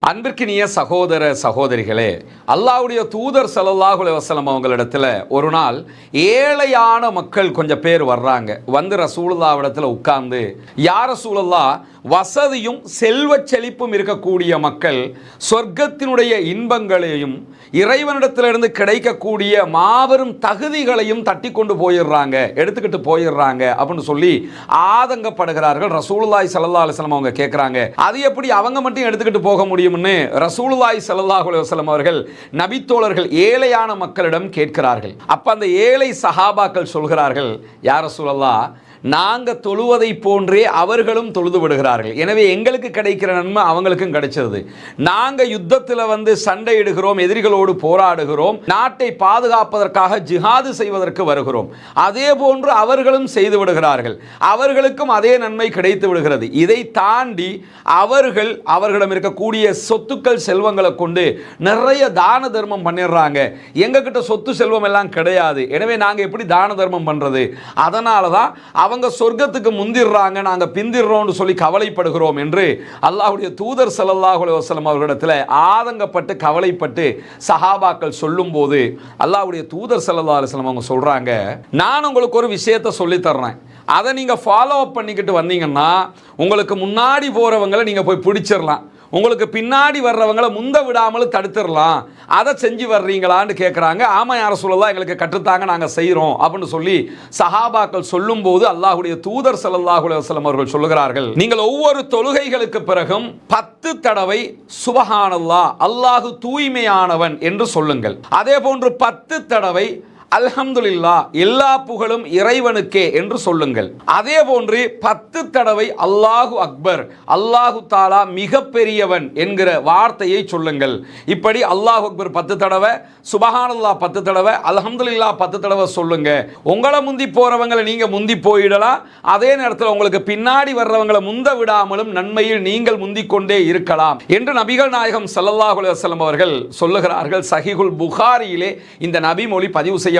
அன்பிற்கினிய சகோதர சகோதரிகளே, அல்லாஹ்வுடைய தூதர் ஸல்லல்லாஹு அலைஹி வஸல்லம் அவங்களிடத்துல ஒரு நாள் ஏழையான மக்கள் கொஞ்சம் பேர் வர்றாங்க. வந்து ரசூலுல்லாஹ் இடத்துல உட்கார்ந்து, யா ரசூலல்லாஹ், வசதியும் செல்வச் செழிப்பும் இருக்கக்கூடிய மக்கள் சொர்க்கத்தினுடைய இன்பங்களையும் இறைவனிடத்திலிருந்து கிடைக்கக்கூடிய மாபெரும் தகுதிகளையும் தட்டி கொண்டு போயிடுறாங்க, எடுத்துக்கிட்டு போயிடுறாங்க அப்படின்னு சொல்லி ஆதங்கப்படுகிறார்கள். ரசூலுல்லாஹி ஸல்லல்லாஹு அலைஹி வஸல்லம் அவங்க கேட்குறாங்க, அது எப்படி அவங்க மட்டும் எடுத்துக்கிட்டு போக முடியும்னு ரசூலுல்லாஹி ஸல்லல்லாஹு அலைஹி வஸல்லம் அவர்கள் நபித்தோழர்கள் ஏழையான மக்களிடம் கேட்கிறார்கள். அப்ப அந்த ஏழை சஹாபாக்கள் சொல்கிறார்கள், யா ரசூலல்லாஹ், நாங்க தொழுவதை போன்றே அவர்களும் தொழுது விடுகிறார்கள், எனவே எங்களுக்கு கிடைக்கிற நன்மை அவங்களுக்கும் கிடைச்சது. நாங்க யுத்தத்தில் வந்து சண்டையிடுகிறோம், எதிரிகளோடு போராடுகிறோம், நாட்டை பாதுகாப்பதற்காக ஜிஹாது செய்வதற்கு வருகிறோம், அதே போன்று அவர்களும் செய்து விடுகிறார்கள், அவர்களுக்கும் அதே நன்மை கிடைத்து விடுகிறது. இதை தாண்டி அவர்களிடம் இருக்கக்கூடிய சொத்துக்கள் செல்வங்களை கொண்டு நிறைய தான தர்மம் பண்ணிடுறாங்க, எங்ககிட்ட சொத்து செல்வம் எல்லாம் கிடையாது, எனவே நாங்க எப்படி தான தர்மம் பண்றது? அதனாலதான் அவங்க சொர்க்கத்துக்கு முந்திடுறாங்க, நாங்க பிந்திடுறோம்னு சொல்லி கவலைப்படுகிறோம் என்று அல்லாஹ்வுடைய தூதர் ஸல்லல்லாஹு அலைஹி வஸல்லம் அவர்களிடத்தில் ஆதங்கப்பட்டு கவலைப்பட்டு சஹாபாக்கள் சொல்லும்போது அல்லாஹ்வுடைய தூதர் ஸல்லல்லாஹு அலைஹி வஸல்லம் அவங்க சொல்றாங்க, நான் உங்களுக்கு ஒரு விஷயத்தை சொல்லி தர்றேன், அதை நீங்க ஃபாலோ அப் பண்ணிக்கிட்டு வந்தீங்கன்னா உங்களுக்கு முன்னாடி போறவங்களை நீங்க போய் பிடிச்சிடலாம், உங்களுக்கு பின்னாடி வர்றவங்களை முந்த விடாமல் தடுத்துடலாம், அதை செஞ்சு வர்றீங்களான்னு கேட்குறாங்க. ஆமாம் யா ரசூலல்லாஹ், எங்களுக்கு கற்றுத்தாங்க, நாங்கள் செய்கிறோம் அப்படின்னு சொல்லி சஹாபாக்கள் சொல்லும்போது அல்லாஹ்வுடைய தூதர் ஸல்லல்லாஹு அலைஹி வஸல்லம் அவர்கள் சொல்லுகிறார்கள், நீங்கள் ஒவ்வொரு தொழுகைகளுக்கு பிறகும் 10 தடவை சுபஹானல்லாஹ், அல்லாஹு தூய்மையானவன் என்று சொல்லுங்கள். அதே போன்று 10 தடவை அல்ஹம்துலில்லாஹ், எல்லா புகழும் இறைவனுக்கே என்று சொல்லுங்கள். அதே போன்று 10 தடவை அல்லாஹு அக்பர், அல்லாஹு தாலா மிக பெரியவன் என்கிற வார்த்தையை சொல்லுங்கள். இப்படி அல்லாஹு அக்பர் 10 தடவை, சுபஹானல்லாஹ் 10 தடவை, அல்ஹம்துலில்லாஹ் 10 தடவை சொல்லுங்க. உங்களை முந்தி போறவங்களை நீங்க முந்தி போயிடலாம், அதே நேரத்தில் உங்களுக்கு பின்னாடி வர்றவங்களை முந்த விடாமலும் நன்மையில் நீங்கள் முந்திக் கொண்டே இருக்கலாம் என்று நபிகள் நாயகம் ஸல்லல்லாஹு அலைஹி வஸல்லம் அவர்கள் சொல்லுகிறார்கள். சஹீஹுல் புகாரியிலே இந்த நபி மொழி பதிவு செய்யப்பட்டிருக்கிறது.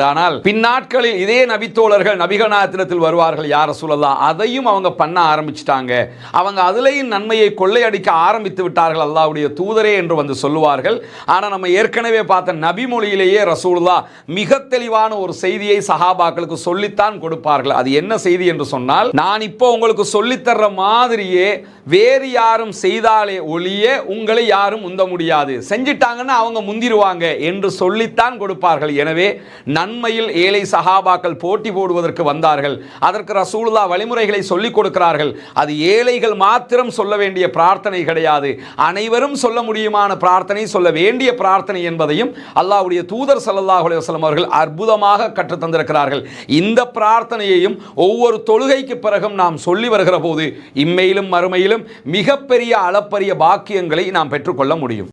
ஆனால் பின்னாட்களில் இதே நபித்தோழர்கள் நபிகள் நாயகத்தில் வருவார்கள், யா ரசூலல்லாஹ், அதையும் அவங்க பண்ண ஆரம்பிச்சிட்டாங்க, அவங்க அதுலேயும் நன்மையை கொள்ளையடிக்க ஆரம்பித்து விட்டார்கள் அல்லாஹ்வுடைய தூதரே என்று வந்து சொல்லுவார்கள். ஆனால் நம்ம ஏற்கனவே பார்த்த நபி மொழியிலேயே ரசூலுல்லாஹ் மிக தெளிவான ஒரு செய்தியை சஹாபாக்களுக்கு சொல்லித்தான் கொடுப்பார்கள். அது என்ன செய்தி என்று சொன்னால், நான் இப்போ உங்களுக்கு சொல்லித்தர்ற மாதிரியே வேறு யாரும் செய்தாலே ஒழிய உங்களை யாரும் முந்த முடியாது, செஞ்சிட்டாங்கன்னா அவங்க முந்திருவாங்க என்று சொல்லித்தான் கொடுப்பார்கள். எனவே நன்மையில் ஏழை சஹாபாக்கள் போட்டி போடுவதற்கு வந்தார்கள். அதற்கு ரசூலுல்லாஹ் வழிமுறைகளை சொல்லிக் கொடுக்கிறார்கள். அது ஏழைகள் மாத்திரம் சொல்ல வேண்டிய பிரார்த்தனை கிடையாது, அனைவரும் சொல்ல முடியுமான பிரார்த்தனை, சொல்ல வேண்டிய பிரார்த்தனை என்பதையும் அல்லாஹ்வுடைய தூதர் ஸல்லல்லாஹு அலைஹி வஸல்லம் அவர்கள் அற்புதமாக கற்றுத் தந்திருக்கிறார்கள். இந்த பிரார்த்தனையையும் ஒவ்வொரு தொழுகைக்கு பிறகும் நாம் சொல்லி வருகிற போது இம்மையிலும் மறுமையிலும் மிகப்பெரிய அளப்பரிய பாக்கியங்களை நாம் பெற்றுக்கொள்ள முடியும்.